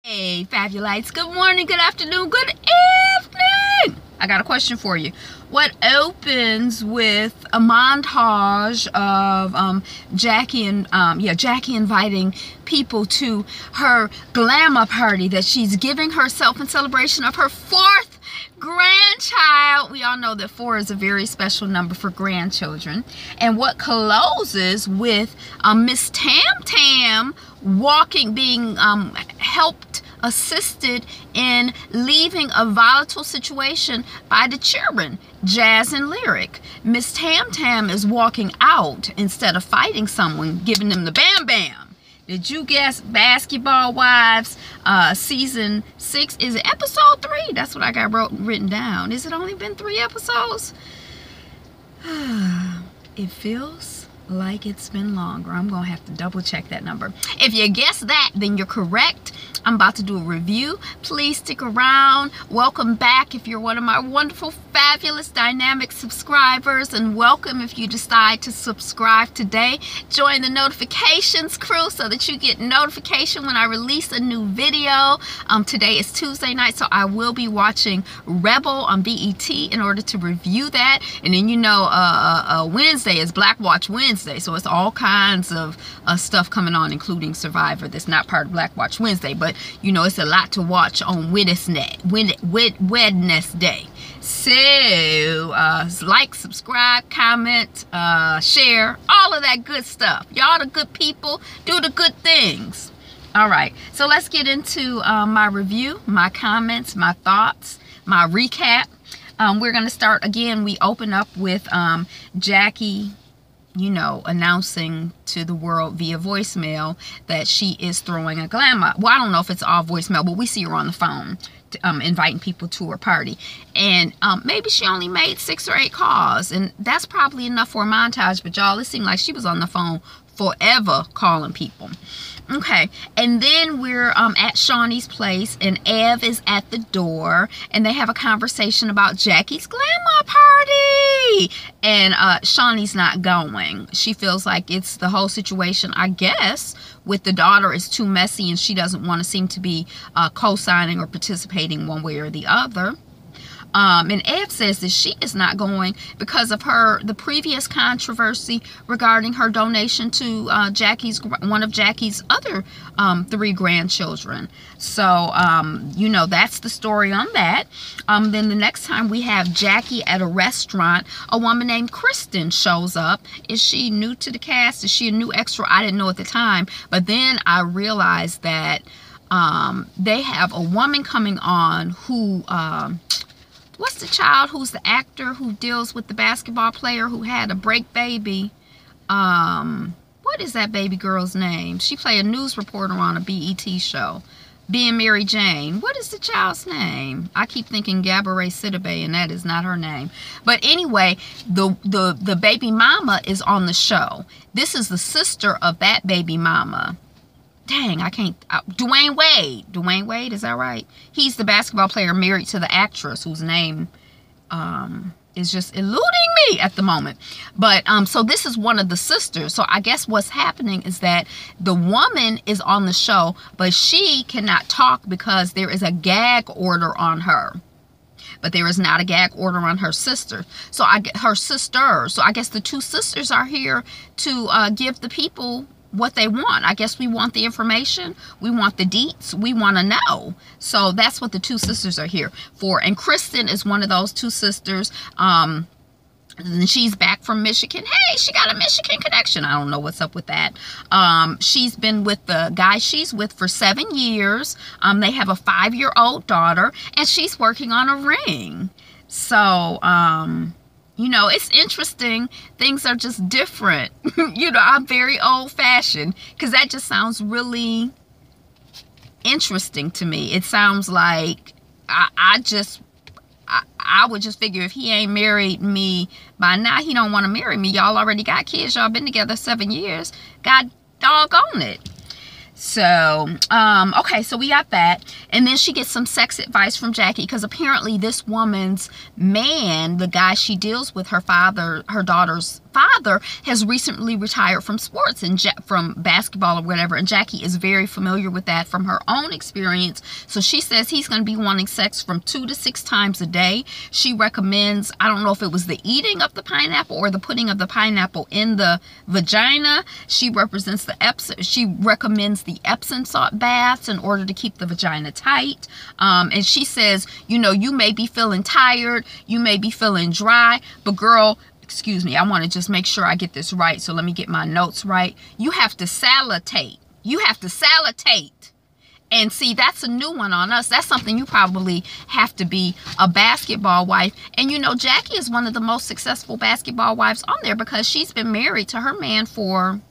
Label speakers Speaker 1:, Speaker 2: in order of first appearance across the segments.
Speaker 1: Hey, Fabulites. Good morning, good afternoon, good evening. I got a question for you. What opens with a montage of Jackie inviting people to her glamour party that she's giving herself in celebration of her 4th grandchild. We all know that 4 is a very special number for grandchildren. And what closes with Miss Tam Tam walking, being assisted in leaving a volatile situation by the children, Jazz and Lyric. Miss Tam Tam is walking out instead of fighting someone, giving them the bam bam. Did you guess? Basketball Wives, season 6. Is it episode 3? That's what I got written down. Is it only been 3 episodes? It feels like it's been longer. I'm gonna have to double check that number. If you guess that, then you're correct. I'm about to do a review. Please stick around. Welcome back if you're one of my wonderful, fabulous, dynamic subscribers, and welcome if you decide to subscribe today. Join the notifications crew so that you get notification when I release a new video. Today is Tuesday night, so I will be watching Rebel on BET in order to review that. And then Wednesday is Black Watch Wednesday, so it's all kinds of stuff coming on, including Survivor. That's not part of Black Watch Wednesday, but you know, it's a lot to watch on Wednesday. So like, subscribe, comment, share, all of that good stuff. Y'all the good people, do the good things. All right, so let's get into my review, my comments, my thoughts, my recap. We're gonna start again. We open up with Jackie, you know, announcing to the world via voicemail that she is throwing a glamour. Well, I don't know if it's all voicemail, but we see her on the phone inviting people to her party. And maybe she only made 6 or 8 calls, and that's probably enough for a montage. But y'all, it seemed like she was on the phone forever calling people. Okay, and then we're at Shawnee's place, and Ev is at the door, and they have a conversation about Jackie's glamour party. And Shawnee's not going. She feels like it's the whole situation, I guess, with the daughter is too messy, and she doesn't want to seem to be co-signing or participating one way or the other. And Ev says that she is not going because of the previous controversy regarding her donation to one of Jackie's other 3 grandchildren. So, you know, that's the story on that. Then the next time we have Jackie at a restaurant, a woman named Kristen shows up. Is she new to the cast? Is she a new extra? I didn't know at the time. But then I realized that they have a woman coming on who... what's the child who's the actor who deals with the basketball player who had a break baby? What is that baby girl's name? She played a news reporter on a BET show. Being Mary Jane. What is the child's name? I keep thinking Gabourey Sidibe, and that is not her name. But anyway, the baby mama is on the show. This is the sister of that baby mama. Dang, I can't. Dwayne Wade. Dwayne Wade, is that right? He's the basketball player married to the actress whose name is just eluding me at the moment. But so this is one of the sisters. So I guess what's happening is that the woman is on the show, but she cannot talk because there is a gag order on her. But there is not a gag order on her sister. So her sister. So I guess the 2 sisters are here to give the people what they want. I guess we want the information, we want the deets, we want to know. So that's what the 2 sisters are here for. And Kristen is one of those 2 sisters. And she's back from Michigan. Hey, she got a Michigan connection. I don't know what's up with that. She's been with the guy she's with for 7 years. They have a 5-year-old daughter, and she's working on a ring. So you know, it's interesting. Things are just different. You know, I'm very old-fashioned because that just sounds really interesting to me. It sounds like I would just figure if he ain't married me by now, he don't want to marry me. Y'all already got kids. Y'all been together 7 years. God doggone it. So, okay, so we got that. And then she gets some sex advice from Jackie because apparently this woman's man, the guy she deals with, her daughter's father has recently retired from sports and from basketball or whatever, and Jackie is very familiar with that from her own experience. So she says he's going to be wanting sex from 2 to 6 times a day. She recommends, I don't know if it was the eating of the pineapple or the putting of the pineapple in the vagina. She recommends the Epsom salt baths in order to keep the vagina tight. And she says, you know, you may be feeling tired, you may be feeling dry, but girl, excuse me, I want to just make sure I get this right. So let me get my notes right. You have to salitate. You have to salitate. And see, that's a new one on us. That's something you probably have to be a basketball wife. And you know, Jackie is one of the most successful basketball wives on there because she's been married to her man for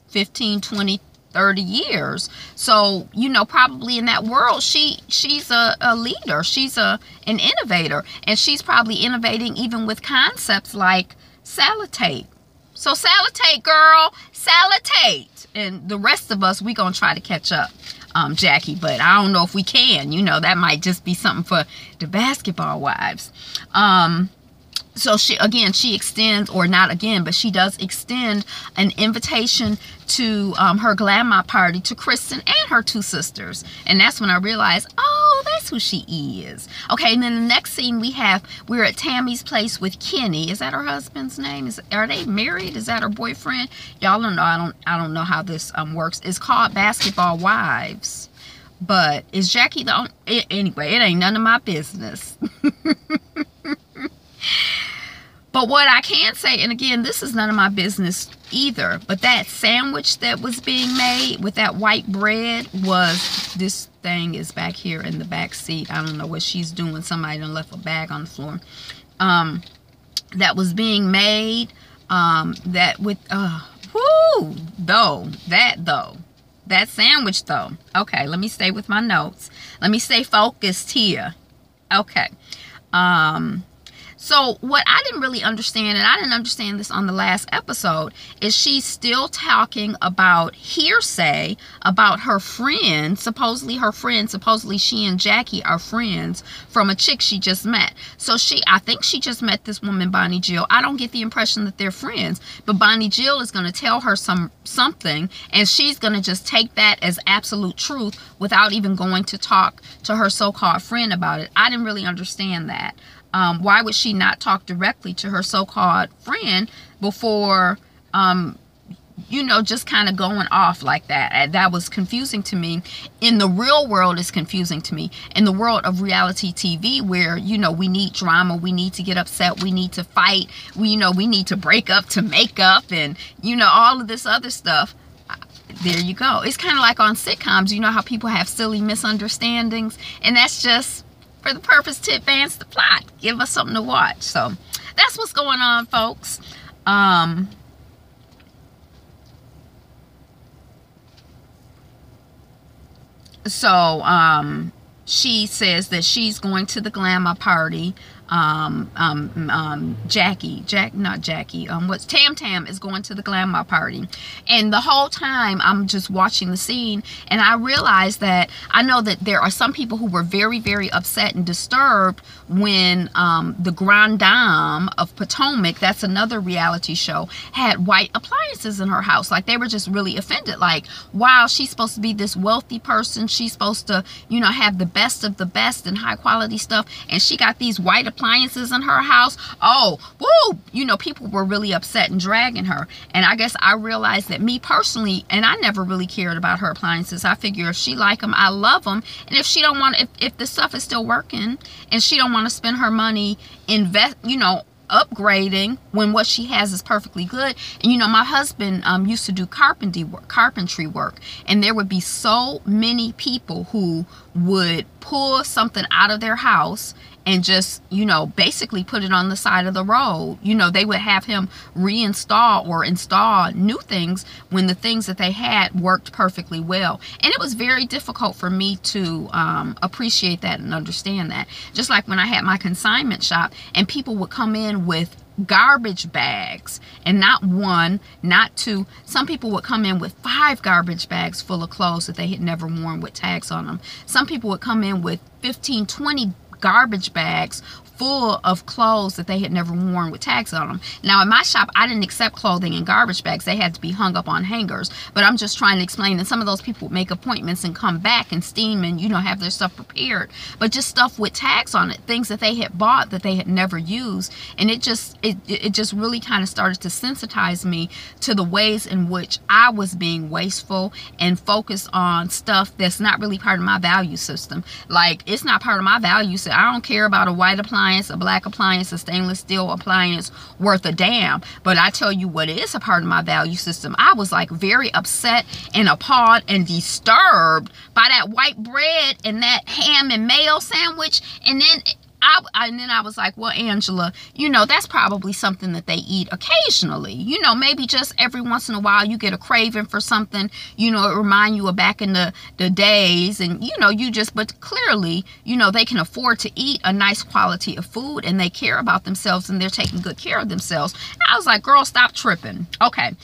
Speaker 1: 15, 20, 30 years. So, you know, probably in that world, she's a leader. She's an innovator. And she's probably innovating even with concepts like salitate. So salitate, girl. Salitate. And the rest of us, we going to try to catch up, Jackie. But I don't know if we can. You know, that might just be something for the basketball wives. So she extends, or not again, but she does extend an invitation to her grandma party to Kristen and her 2 sisters. And that's when I realized, oh, that's who she is. Okay, and then the next scene we're at Tammy's place with Kenny. Is that her husband's name? Are they married? Is that her boyfriend? Y'all don't know. I don't know how this works. It's called Basketball Wives. But is Jackie the only? Anyway, it ain't none of my business. But what I can say, and again, this is none of my business either, but that sandwich that was being made with that white bread this thing is back here in the back seat. I don't know what she's doing. Somebody done left a bag on the floor. That was being made, that sandwich though. Okay, let me stay with my notes. Let me stay focused here. Okay. So what I didn't really understand, and I didn't understand this on the last episode, is she's still talking about hearsay about her friend, supposedly she and Jackie are friends from a chick she just met. So I think she just met this woman, Bonnie Jill. I don't get the impression that they're friends, but Bonnie Jill is going to tell her something, and she's going to just take that as absolute truth without even going to talk to her so-called friend about it. I didn't really understand that. Why would she not talk directly to her so-called friend before, you know, just kind of going off like that? That was confusing to me. In the real world, it's confusing to me. In the world of reality TV, where, you know, we need drama, we need to get upset, we need to fight, we need to break up to make up, and, you know, all of this other stuff. There you go. It's kind of like on sitcoms. You know how people have silly misunderstandings, and that's just for the purpose to advance the plot. Give us something to watch. So that's what's going on, folks. She says that she's going to the glamour party. Tam Tam is going to the glamour party, and the whole time I'm just watching the scene, and I realized that I know that there are some people who were very, very upset and disturbed when the Grand Dame of Potomac, that's another reality show, had white appliances in her house. Like, they were just really offended. Like, wow, she's supposed to be this wealthy person, she's supposed to, you know, have the best of the best and high quality stuff, and she got these white appliances in her house. Oh, woo! You know, people were really upset and dragging her. And I guess I realized that me personally, and I never really cared about her appliances. I figure if she like them, I love them. And if she don't want, if the stuff is still working and she don't want to spend her money upgrading when what she has is perfectly good. And you know, my husband used to do carpentry work, and there would be so many people who would pull something out of their house and just, you know, basically put it on the side of the road. You know, they would have him reinstall or install new things when the things that they had worked perfectly well. And it was very difficult for me to appreciate that and understand that. Just like when I had my consignment shop and people would come in with garbage bags, and not one, not two. Some people would come in with 5 garbage bags full of clothes that they had never worn with tags on them. Some people would come in with 15, 20 garbage bags full of clothes that they had never worn with tags on them. Now in my shop, I didn't accept clothing in garbage bags. They had to be hung up on hangers. But I'm just trying to explain that some of those people make appointments and come back and steam and, you know, have their stuff prepared. But just stuff with tags on it, things that they had bought that they had never used. And it just really kind of started to sensitize me to the ways in which I was being wasteful and focused on stuff that's not really part of my value system. Like, it's not part of my value system. I don't care about a white appliance, a black appliance, a stainless steel appliance worth a damn. But I tell you what is a part of my value system. I was like very upset and appalled and disturbed by that white bread and that ham and mayo sandwich. And then I was like, well, Angela, you know, that's probably something that they eat occasionally. You know, maybe just every once in a while you get a craving for something, you know, it remind you of back in the days. And, you know, but clearly, you know, they can afford to eat a nice quality of food and they care about themselves and they're taking good care of themselves. And I was like, girl, stop tripping. Okay.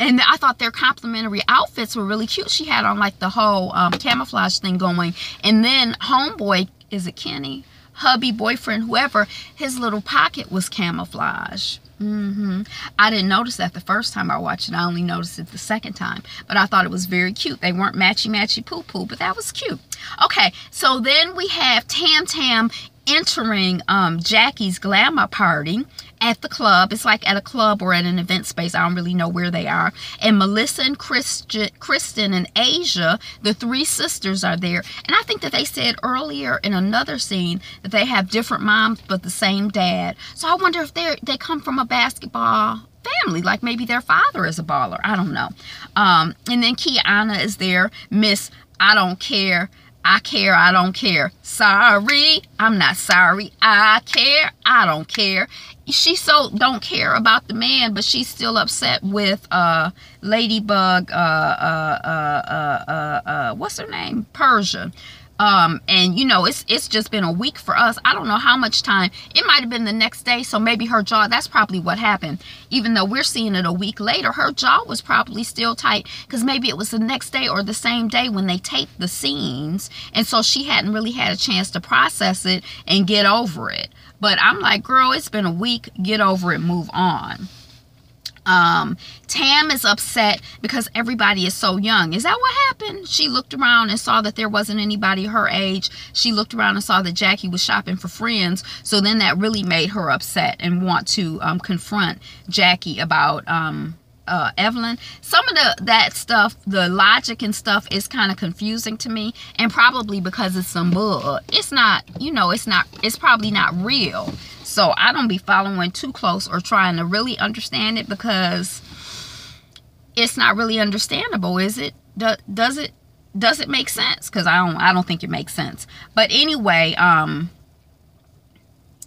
Speaker 1: And I thought their complimentary outfits were really cute. She had on like the whole camouflage thing going. And then homeboy, is it Kenny? Hubby, boyfriend, whoever, his little pocket was camouflage. I didn't notice that the first time I watched it. I only noticed it the second time. But I thought it was very cute. They weren't matchy-matchy poo-poo, but that was cute. Okay, so then we have Tam Tam entering Jackie's glamour party at the club. It's like at a club or at an event space. I don't really know where they are. And Melissa and Kristen and Asia, the three sisters, are there. And I think that they said earlier in another scene that they have different moms but the same dad. So I wonder if they come from a basketball family, like maybe their father is a baller. I don't know. And then Kiana is there. Miss I don't care. I care, I don't care. Sorry, I'm not sorry. I care, I don't care. She so don't care about the man, but she's still upset with Ladybug, what's her name? Persia. And you know, it's just been a week for us. I don't know how much time. It might have been the next day, so maybe her jaw, that's probably what happened. Even though we're seeing it a week later, her jaw was probably still tight because maybe it was the next day or the same day when they taped the scenes, and so she hadn't really had a chance to process it and get over it. But I'm like, girl, it's been a week. Get over it, move on. Tam is upset because everybody is so young. Is that what happened? She looked around and saw that there wasn't anybody her age. She looked around and saw that Jackie was shopping for friends. So then that really made her upset and want to confront Jackie about Evelyn. Some of that stuff, the logic and stuff, is kind of confusing to me, and probably because it's some bull. It's not, you know, it's probably not real. So I don't be following too close or trying to really understand it because it's not really understandable, is it? Does it make sense? Because I don't think it makes sense. But anyway,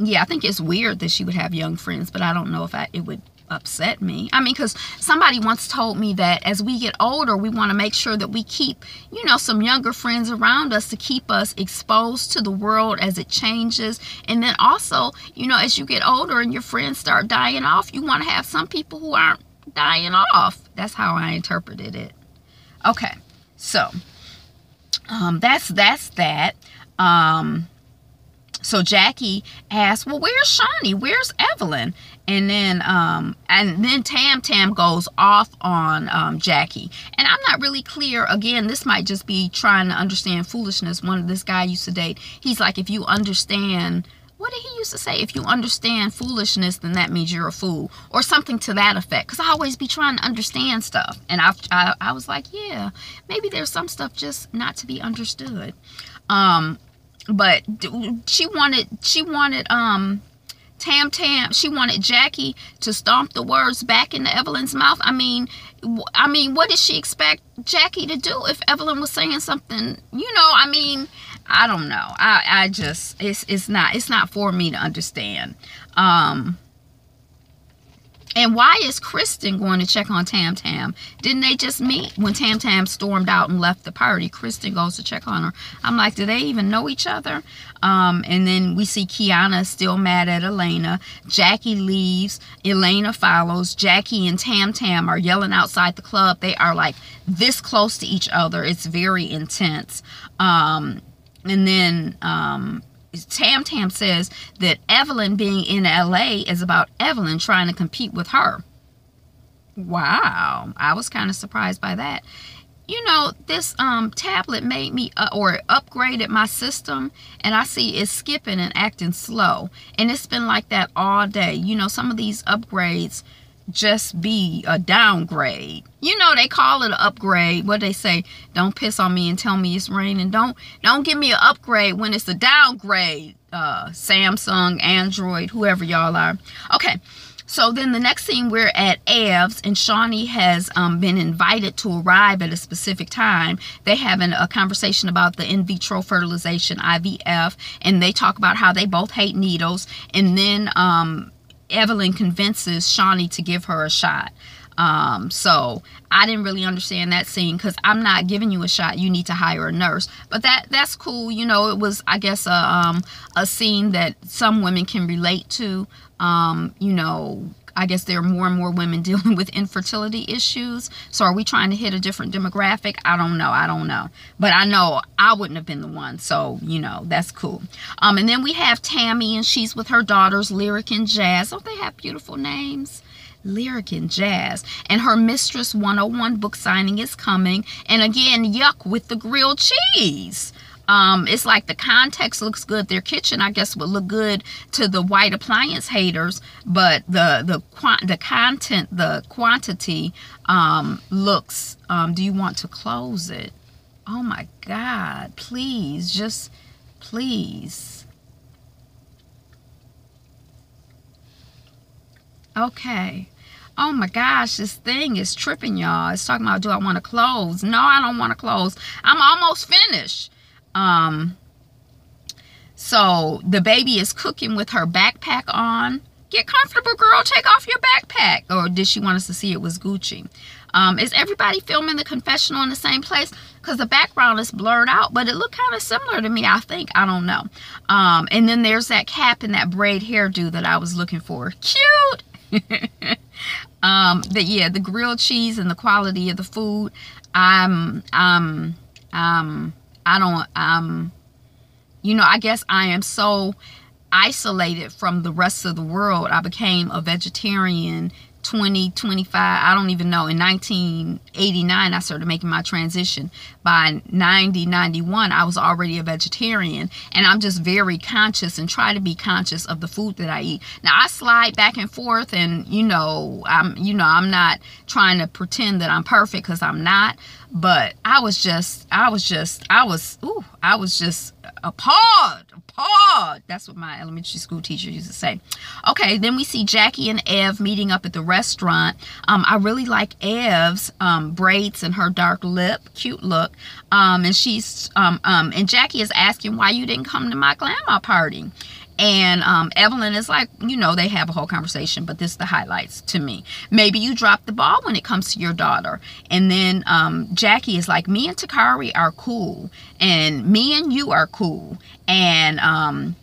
Speaker 1: yeah, I think it's weird that she would have young friends, but I don't know if it would upset me. I mean, because somebody once told me that as we get older, we want to make sure that we keep, you know, some younger friends around us to keep us exposed to the world as it changes. And then also, you know, as you get older and your friends start dying off, you want to have some people who aren't dying off. That's how I interpreted it. Okay, so that's that. So Jackie asked, well, where's Shawnee? Where's Evelyn? And then Tam Tam goes off on Jackie. And I'm not really clear. Again, this might just be trying to understand foolishness. This guy used to date. He's like, if you understand, what did he used to say? If you understand foolishness, then that means you're a fool. Or something to that effect. Because I always be trying to understand stuff. And I was like, yeah, maybe there's some stuff just not to be understood. But she wanted Tam Tam, she wanted Jackie to stomp the words back into Evelyn's mouth. I mean, what did she expect Jackie to do if Evelyn was saying something? You know, I mean, I don't know. I just, it's not for me to understand. And why is Kristen going to check on Tam Tam? Didn't they just meet? When Tam Tam stormed out and left the party, Kristen goes to check on her. I'm like, do they even know each other? And then we see Kiana still mad at Elena. Jackie leaves. Elena follows. Jackie and Tam Tam are yelling outside the club. They are like this close to each other. It's very intense. And then Tam Tam says that Evelyn being in LA is about Evelyn trying to compete with her. Wow, I was kind of surprised by that. You know, this tablet made me or upgraded my system, and I see it's skipping and acting slow, and it's been like that all day. You know, some of these upgrades just be a downgrade. You know, they call it an upgrade. What they say, don't piss on me and tell me it's raining. Don't give me an upgrade when it's a downgrade. Samsung, Android, whoever y'all are. Okay. So then the next scene, we're at Ev's, and Shawnee has been invited to arrive at a specific time. They having a conversation about the in vitro fertilization, IVF, and they talk about how they both hate needles. And then Evelyn convinces Shawnee to give her a shot. So I didn't really understand that scene, because I'm not giving you a shot. You need to hire a nurse. But that's cool. You know, it was, I guess, a scene that some women can relate to. You know, I guess there are more and more women dealing with infertility issues. So are we trying to hit a different demographic? I don't know. But I know I wouldn't have been the one. So, you know, that's cool. And then we have Tammy, and she's with her daughters, Lyric and Jazz. Don't they have beautiful names? Lyric and Jazz. And her Mistress 101 book signing is coming. And again, yuck with the grilled cheese. It's like the context looks good. Their kitchen, I guess, would look good to the white appliance haters, but the content, the quantity looks. Do you want to close it? Oh my God! Please, just please. Okay. Oh my gosh, this thing is tripping, y'all. It's talking about, do I want to close? No, I don't want to close. I'm almost finished. So the baby is cooking with her backpack on. Get comfortable, girl. Take off your backpack. Or did she want us to see it was Gucci? Is everybody filming the confessional in the same place? Because the background is blurred out, but it looked kind of similar to me, I think. I don't know. And then there's that cap and that braid hairdo that I was looking for. Cute. But yeah, the grilled cheese and the quality of the food. You know, I guess I am so isolated from the rest of the world. I became a vegetarian 25, I don't even know. In 1989, I started making my transition. By 91, I was already a vegetarian, and I'm just very conscious and try to be conscious of the food that I eat. Now, I slide back and forth, and I'm not trying to pretend that I'm perfect, because I'm not. But I was just appalled. That's what my elementary school teacher used to say. Okay, then we see Jackie and Ev meeting up at the restaurant. I really like Ev's braids and her dark lip, cute look. And she's and Jackie is asking why you didn't come to my grandma party. And Evelyn is like, you know, they have a whole conversation, but this is the highlights to me. Maybe you dropped the ball when it comes to your daughter. And then Jackie is like, me and Takari are cool, and me and you are cool. And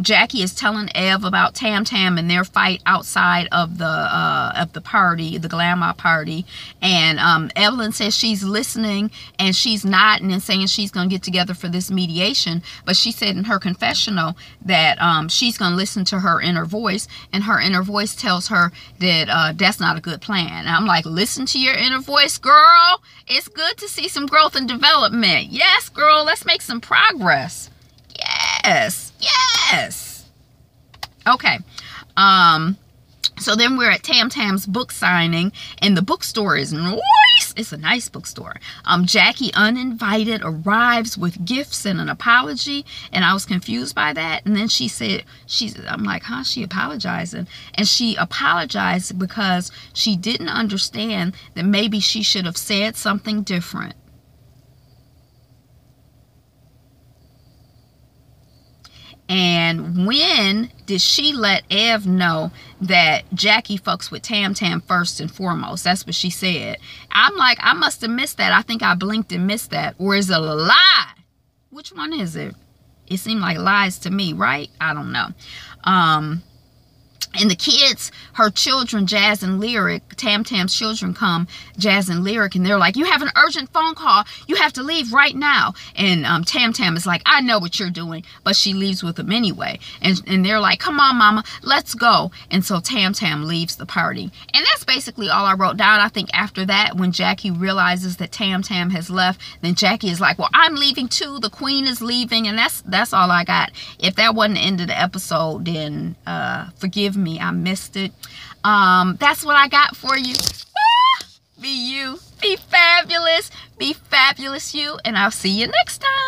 Speaker 1: Jackie is telling Ev about Tam Tam and their fight outside of the party, the grandma party. And Evelyn says she's listening, and she's nodding and saying she's going to get together for this mediation. But she said in her confessional that she's going to listen to her inner voice, and her inner voice tells her that that's not a good plan. And I'm like, listen to your inner voice, girl. It's good to see some growth and development. Yes, girl, let's make some progress. Yes. Okay. So then we're at Tam Tam's book signing, and the bookstore is nice. It's a nice bookstore. Jackie, uninvited, arrives with gifts and an apology, and I was confused by that. And then she said, I'm like, huh? She apologizing? And she apologized because she didn't understand that maybe she should have said something different. And when did she let Ev know that Jackie fucks with Tam Tam first and foremost? That's what she said. I'm like, I must have missed that. I think I blinked and missed that. Or is it a lie? Which one is it? It seemed like lies to me, right? I don't know. And the kids, her children, Jazz and Lyric, Tam Tam's children come, Jazz and Lyric, and they're like, you have an urgent phone call. You have to leave right now. And Tam Tam is like, I know what you're doing. But she leaves with them anyway. And they're like, come on, mama, let's go. And so Tam Tam leaves the party. And that's basically all I wrote down. I think after that, when Jackie realizes that Tam Tam has left, then Jackie is like, well, I'm leaving too. The queen is leaving. And that's all I got. If that wasn't the end of the episode, then forgive me. I missed it. That's what I got for you. Be you. Be fabulous. Be fabulous you. And I'll see you next time.